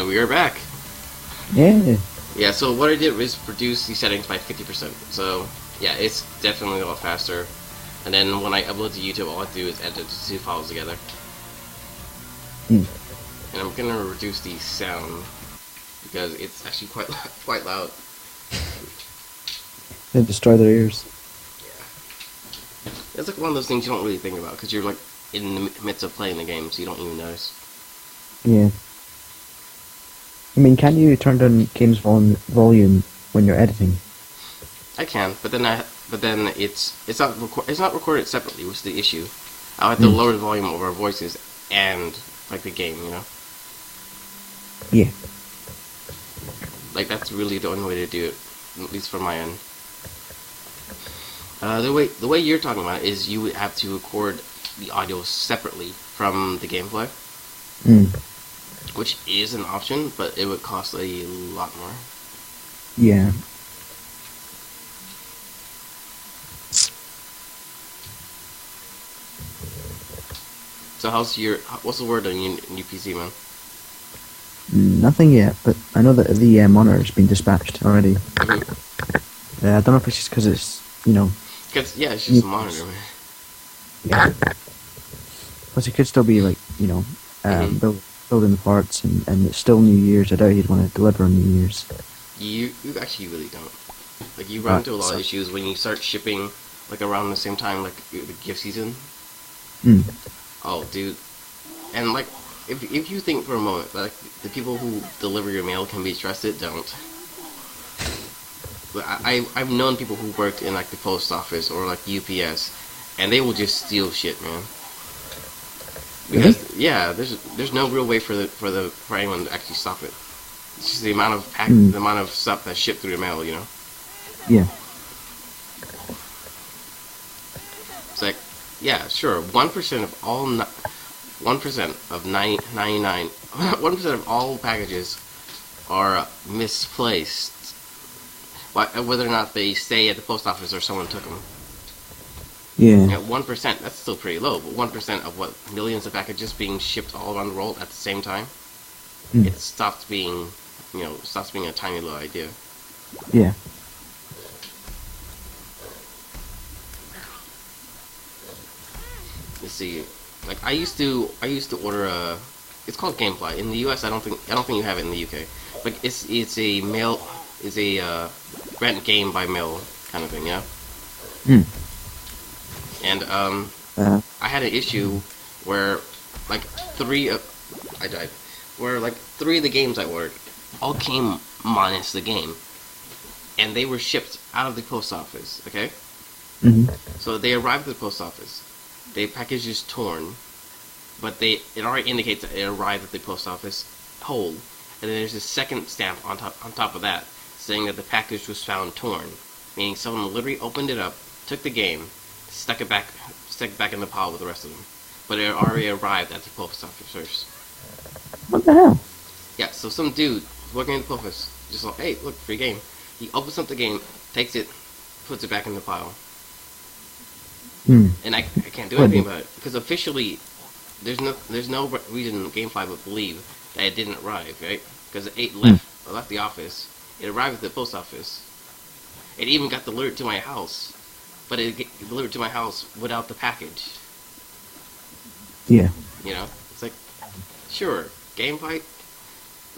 And we are back. Yeah. Yeah, so what I did was reduce the settings by 50%. So, yeah, it's definitely a lot faster. And then when I upload to YouTube, all I do is edit the two files together. Mm. And I'm gonna reduce the sound because it's actually quite loud. They destroy their ears. It's like one of those things you don't really think about because you're like in the midst of playing the game, so you don't even notice. Yeah. I mean, can you turn down games volume when you're editing? I can, but then it's not recorded separately, which is the issue. I'll have to lower the volume of our voices and like the game, you know. Yeah. Like that's really the only way to do it, at least from my end. The way you're talking about it is you would have to record the audio separately from the gameplay, which is an option, but it would cost a lot more. Yeah. So what's the word on your new PC, man? Nothing yet, but I know that the monitor's been dispatched already. Mm-hmm. I don't know if it's just because it's, Cause yeah, it's just a monitor, man. Yeah. Plus, it could still be like, building the parts, and it's still New Year's. I doubt you'd want to deliver on New Year's. You actually really don't. Like you run into a lot of issues when you start shipping like around the same time, like the gift season. Oh, dude, and like if you think for a moment, like the people who deliver your mail can be trusted, don't. I've known people who worked in like the post office or like UPS, and they will just steal shit, man. Because yeah, there's no real way for anyone to actually stop it. It's just the amount of the amount of stuff that's shipped through the mail, you know. Yeah. It's like, yeah, sure, 1% of all 1% of 99 1% of all packages are misplaced. Whether or not they stay at the post office or someone took them. Yeah. 1%, that's still pretty low, but 1% of what, millions of packages being shipped all around the world at the same time, it stops being a tiny little idea. Yeah. Let's see, like I used to order it's called GameFly. In the US, I don't think you have it in the UK, but it's a rent game by mail kind of thing, yeah. And I had an issue where like I died. Where like 3 of the games I ordered all came minus the game, and they were shipped out of the post office. Okay. So they arrived at the post office. The package is torn, but it already indicates that it arrived at the post office whole, and then there's a second stamp on top of that saying that the package was found torn, meaning someone literally opened it up, took the game, stuck it back in the pile with the rest of them, but it already arrived at the post office first. What the hell? Yeah, so some dude working in the post office just like, hey, look, free game. He opens up the game, takes it, puts it back in the pile. And I can't do anything about it because officially there's no reason GameFly would believe that it didn't arrive, right? Because it left the office. It arrived at the post office. It even got delivered to my house, but it delivered to my house without the package. Yeah. You know, it's like, sure, GameFly.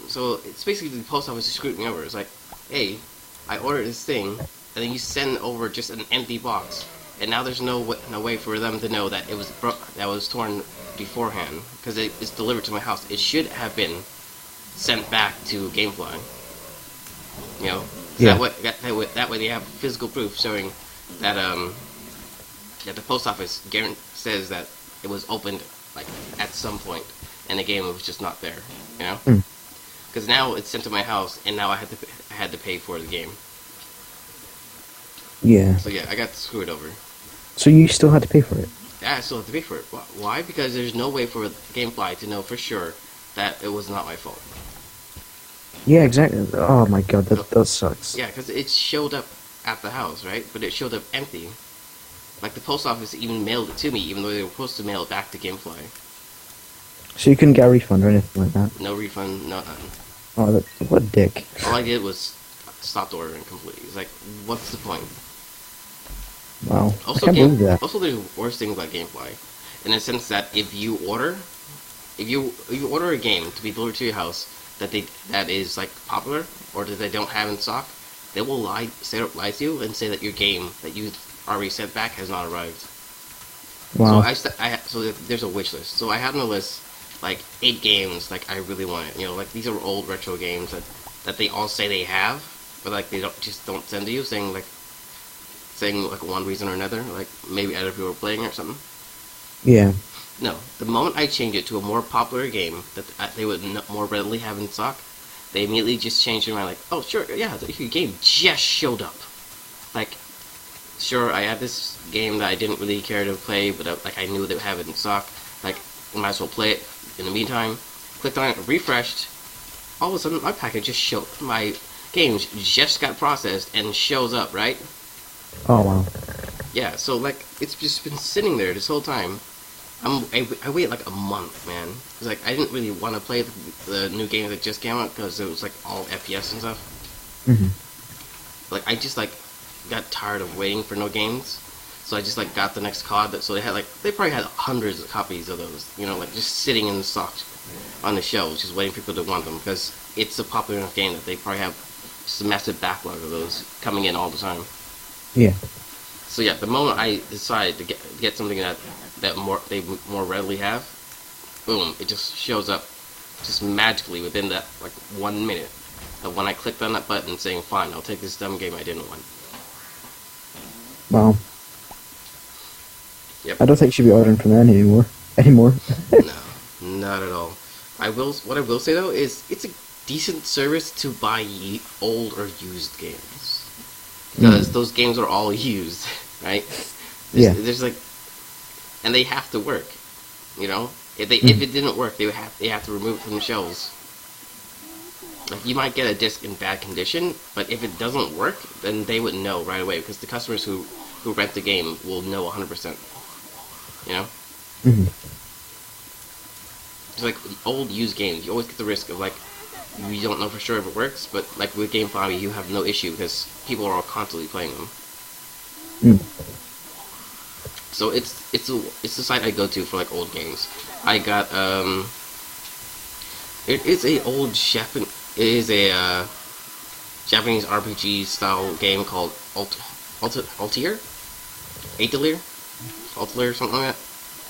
So it's basically the post office is screwing me over. It's like, hey, I ordered this thing, and then you send over just an empty box. And now there's no way for them to know that it was torn beforehand because it's delivered to my house. It should have been sent back to GameFly. You know, so that way they have physical proof showing that that the post office says that it was opened like at some point and the game was just not there. You know, because now it's sent to my house and now I had to pay for the game. Yeah. So yeah, I got screwed over. So you still had to pay for it? Yeah, I still have to pay for it. Why? Because there's no way for GameFly to know for sure that it was not my fault. Yeah, exactly. Oh my god, that sucks. Yeah, because it showed up at the house, right? But it showed up empty. Like the post office even mailed it to me, even though they were supposed to mail it back to GameFly. So you couldn't get a refund or anything like that? No refund, no nothing. Oh, what a dick. All I did was stopped ordering completely. It's like, what's the point? Wow. I Also, can't believe that. there's worse things about GameFly, in the sense that if you order a game to be delivered to your house that is like popular or that they don't have in stock, they will lie to you and say that your game that you already sent back has not arrived. So Wow. so there's a wish list. So I have on the list like 8 games like I really want. Like these are old retro games that they all say they have, but like they don't send to you, saying like one reason or another, like maybe other people are playing or something. Yeah. No, the moment I change it to a more popular game that they would more readily have in stock, they immediately just change their mind. Like, oh sure, yeah, your game just showed up. Like, sure, I had this game that I didn't really care to play, but like I knew they would have it in stock. Like, I might as well play it. In the meantime, clicked on it, refreshed. All of a sudden, my game just got processed and shows up, right? Oh, wow. Yeah, so like it's just been sitting there this whole time. I waited like a month, man. It's like I didn't really want to play the new game that just came out because it was like all FPS and stuff. Hmm. Like I just like got tired of waiting for no games, so I just like got the next COD. So they probably had hundreds of copies of those, like just sitting in the stock on the shelves, just waiting for people to want them because it's a popular enough game that they probably have just a massive backlog of those coming in all the time. Yeah. So yeah, the moment I decide to get something that they more readily have, boom, it just shows up just magically within that like 1 minute of when I clicked on that button saying, fine, I'll take this dumb game I didn't want. Wow. Yep. I don't think you should be ordering from them anymore. No, not at all. What I will say though is it's a decent service to buy old or used games because those games are all used, right? Yeah. There's like, and they have to work. If it didn't work, they have to remove it from the shelves. Like you might get a disc in bad condition, but if it doesn't work, then they would know right away because the customers who rent the game will know 100%. You know. Hmm. It's like old used games. You always get the risk of like you don't know for sure if it works, but like with GameFly, you have no issue because people are all constantly playing them. Mm. So it's the site I go to for like old games. I got it is a old Japan it is a Japanese RPG style game called Altier, Altier, something like that.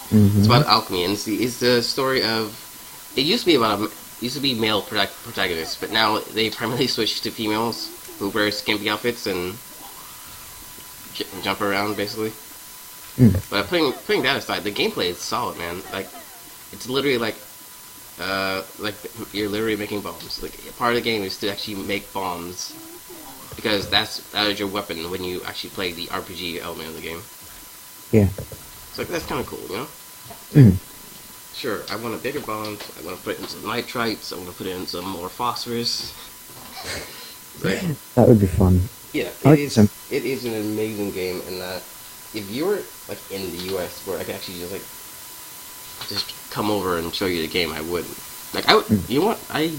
Mm-hmm. It's about alchemy, and it's the story of. It used to be male protagonists, but now they primarily switched to females who wear skimpy outfits and jump around basically. Mm. But putting that aside, the gameplay is solid, man. Like it's literally like you're literally making bombs. Like part of the game is to actually make bombs because that is your weapon when you actually play the RPG element of the game. Yeah. So that's kind of cool, Mm. Sure, I want a bigger bomb. I want to put in some nitrites. I want to put in some more phosphorus. Like, That would be fun. yeah, I like some. it is an amazing game, and if you were like in the U.S. where I could actually just come over and show you the game, I would. Like I would. Mm. You know what? I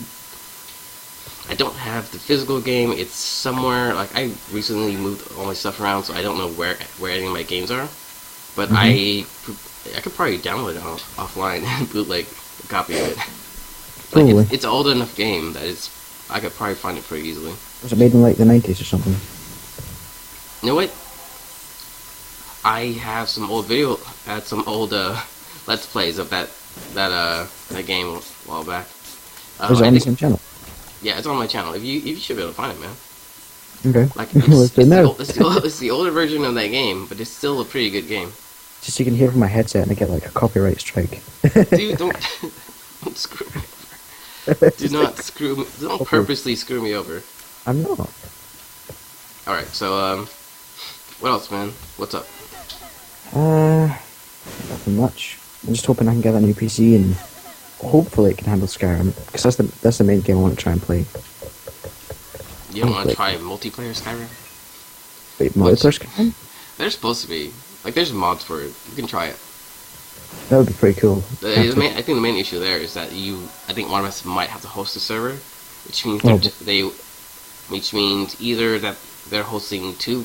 don't have the physical game. It's somewhere. Like I recently moved all my stuff around, so I don't know where any of my games are. But I could probably download it offline and bootleg a copy of it. Like Probably. it's an old enough game that I could probably find it pretty easily. Was it made in like the 90s or something? You know what? I have some old let's plays of that game a while back. Was it I on the think same channel? yeah, it's on my channel. If you should be able to find it, man. Okay. Like Let's do it now. it's the older version of that game, but it's still a pretty good game. Just so you can hear from my headset and I get like a copyright strike. Dude, don't screw me over. Don't purposely screw me over. I'm not. Alright, so what else, man? What's up? Nothing much. I'm just hoping I can get a new PC and hopefully it can handle Skyrim because that's the main game I want to try and play. You don't want to try multiplayer Skyrim? Wait, multiplayer Skyrim? There's supposed to be. Like, there's mods for it. You can try it. That would be pretty cool. I think the main issue there is that I think one of us might have to host a server. which means Oh, which means either that they're hosting two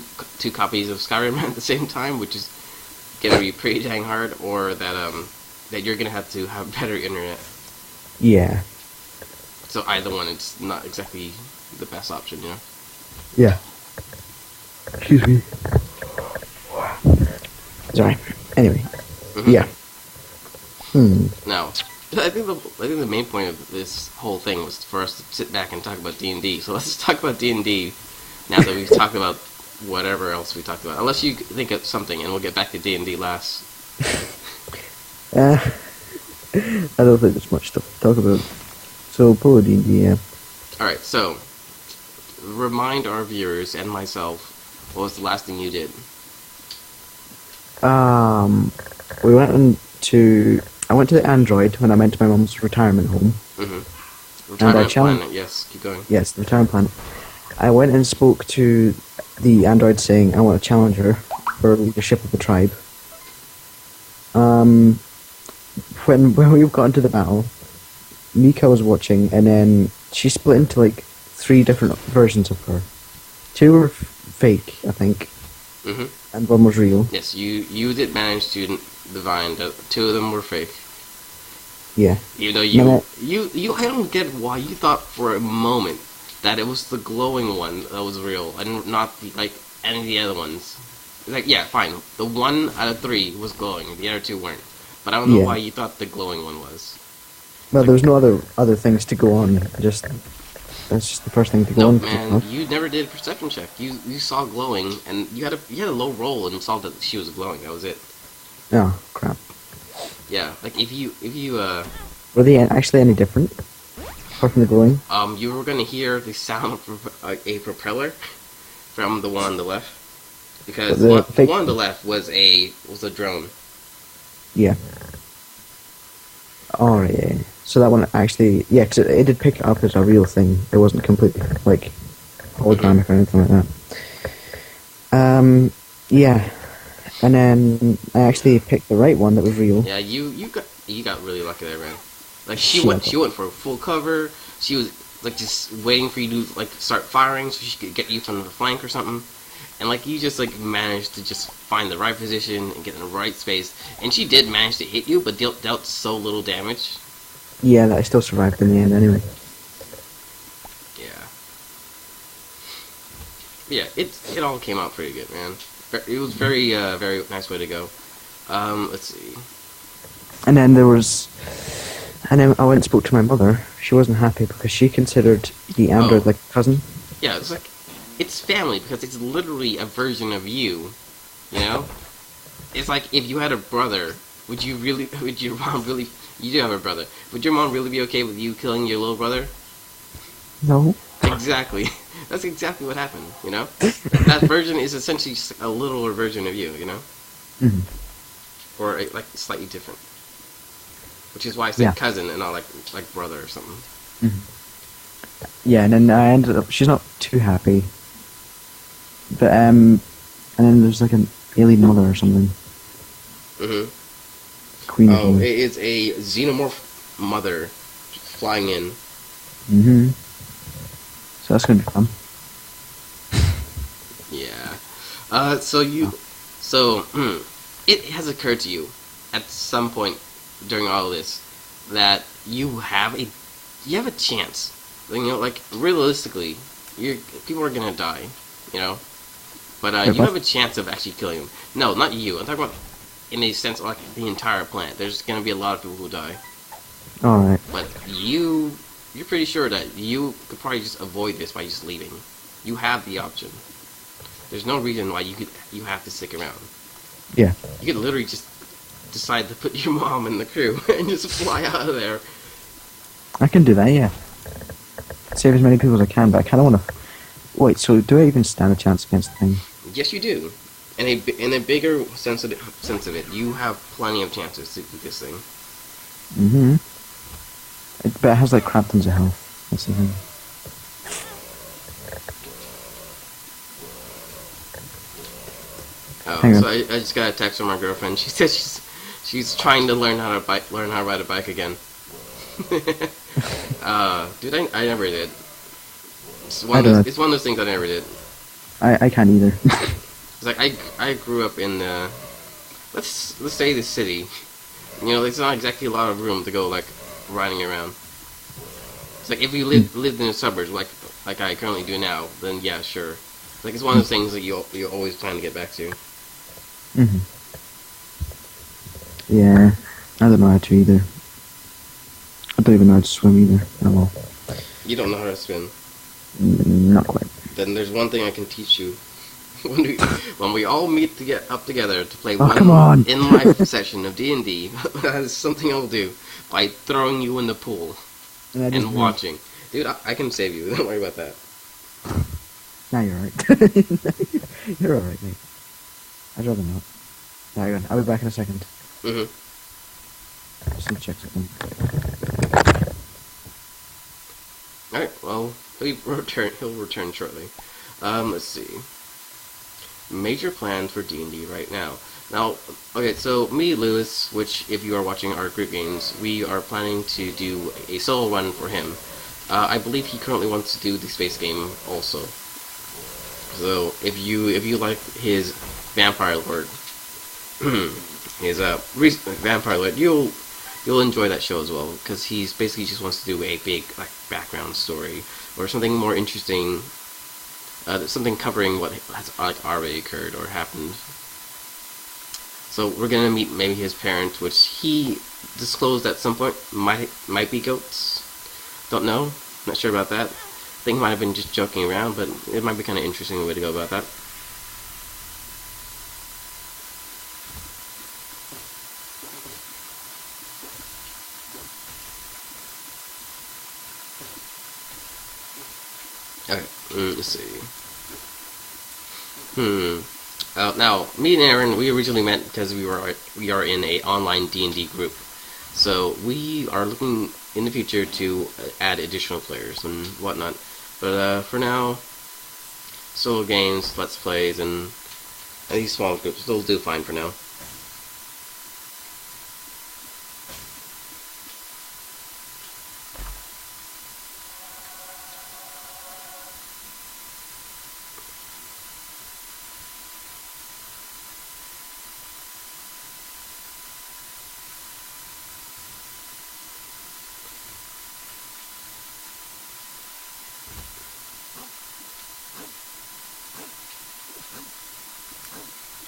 copies of Skyrim at the same time, which is gonna be pretty dang hard, or that you're gonna have to have better internet. yeah. So either one, it's not exactly the best option, you know. Yeah. Excuse me. Sorry. Anyway. Mm-hmm. Yeah. Now, I think the main point of this whole thing was for us to sit back and talk about D&D. So let's talk about D&D now that we've talked about whatever else we talked about. Unless you think of something, and we'll get back to D&D last. I don't think there's much stuff to talk about. So, probably D&D, yeah. Alright, so, remind our viewers and myself, what was the last thing you did? We went into... I went to the Android when I went to my mum's retirement home. Mm-hmm. And I Planet, yes, keep going. Yes, the retirement planet. I went and spoke to the Android saying I want to challenge her for leadership of the tribe. When we got into the battle, Mika was watching, and then she split into like 3 different versions of her. 2 were fake, I think, and 1 was real. Yes, you did manage to divine that 2 of them were fake. Yeah. Even though I don't get why you thought for a moment that it was the glowing one that was real and not any of the other ones. Like, yeah, fine. The 1 out of 3 was glowing, the other 2 weren't. But I don't know why you thought the glowing one was. Well, there was no other things to go on. That's just the first thing to go on. No, man, you never did a perception check. You saw glowing, and you had a low roll and saw that she was glowing. That was it. Oh crap. Yeah, like if you Were they actually any different? Apart from the glowing? You were gonna hear the sound of a propeller from the one on the left, because the one on the left was a drone. Yeah. Oh yeah. So that one actually, yeah, because it did pick it up as a real thing. It wasn't completely like hologramic or anything like that. Yeah. And then I actually picked the right one that was real. Yeah, you got really lucky there, man. Like she went for full cover. She was like just waiting for you to like start firing so she could get you from the flank or something. And like you just like managed to just find the right position and get in the right space. And she did manage to hit you, but dealt so little damage. Yeah, that I still survived in the end anyway. Yeah. Yeah, it all came out pretty good, man. It was very nice way to go. Let's see. And then I went and spoke to my mother. She wasn't happy because she considered the android like a cousin. Yeah, it's like, it's family because it's literally a version of you, you know? It's like if you had a brother, would your mom really, you do have a brother, would your mom really be okay with you killing your little brother? No. Exactly. That's exactly what happened, you know? That version is essentially a littler version of you, you know? Mm-hmm. Or like slightly different. Which is why I said cousin and not like brother or something. Mm-hmm. Yeah, and then I ended up, she's not too happy. But, and then there's like an alien mother or something. Mm-hmm. Queen. Oh, it is a xenomorph mother flying in. Mm-hmm. So that's gonna be fun. Yeah. It has occurred to you at some point during all of this that you have a chance. You know, like realistically, people are gonna die. You know, but you have a chance of actually killing them. No, not you. I'm talking about in a sense like the entire planet. There's gonna be a lot of people who die. All right. But you're pretty sure that you could probably just avoid this by just leaving. You have the option. There's no reason why you have to stick around. Yeah. You could literally just decide to put your mom in the crew and just fly out of there. I can do that, yeah. Save as many people as I can, but I kind of want to... Wait, so do I even stand a chance against the thing? Yes, you do. In a bigger sense of it, you have plenty of chances to beat this thing. Mm-hmm. But it has like crap tons of health. That's the thing. Oh, so I just got a text from my girlfriend. She says she's trying to learn how to ride a bike again. Dude, I never did. I don't know. It's one of those things I never did. I can't either. It's like I grew up in let's say the city. You know, there's not exactly a lot of room to go like riding around. It's like if you lived in the suburbs like I currently do now, then yeah, sure. Like it's one of those things that you always plan to get back to. Hmm. Yeah, I don't know how to either. I don't even know how to swim either. Oh well. You don't know how to swim. Not quite. Then there's one thing I can teach you. When we all meet to get up together to play Oh, come on. one in-life session of D&D, that is something I'll do by throwing you in the pool and watching. Dude, I can save you. Don't worry about that. Now you're right. You're alright, mate. I'd rather not. Now you're gone. I'll be back in a second. Mm-hmm. Just need to check something. Alright, well, he'll return shortly. Let's see. Major plans for D&D right now. Now, okay, so me, Lewis, which if you are watching our group games, we are planning to do a solo run for him. I believe he currently wants to do the space game also. So if you like his Vampire Lord, his recent Vampire Lord, you'll enjoy that show as well because he's basically just wants to do a big like background story or something more interesting. Something covering what has like already occurred or happened. So we're gonna meet maybe his parents, which he disclosed at some point might be goats. Don't know. Not sure about that. I think he might have been just joking around, but it might be kind of interesting way to go about that. Okay, let's see. Now, me and Aaron, we originally met because we are in a online D&D group. So we are looking in the future to add additional players and whatnot. But for now, solo games, let's plays, and these small groups will do fine for now.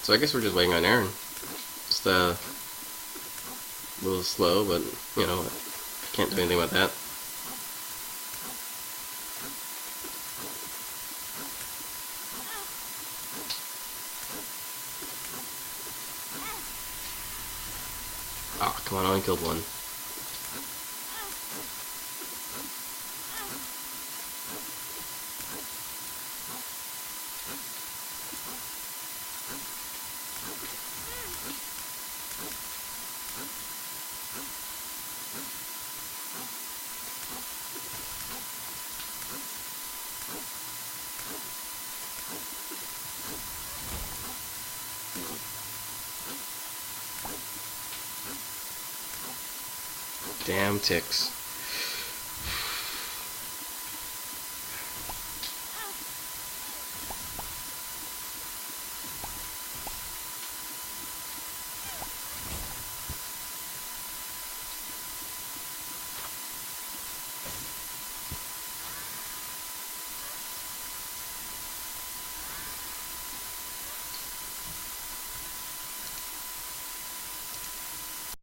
So I guess we're just waiting on Aaron. Just a little slow, but you know, can't do anything about that. Oh, come on, I only killed one. Damn ticks.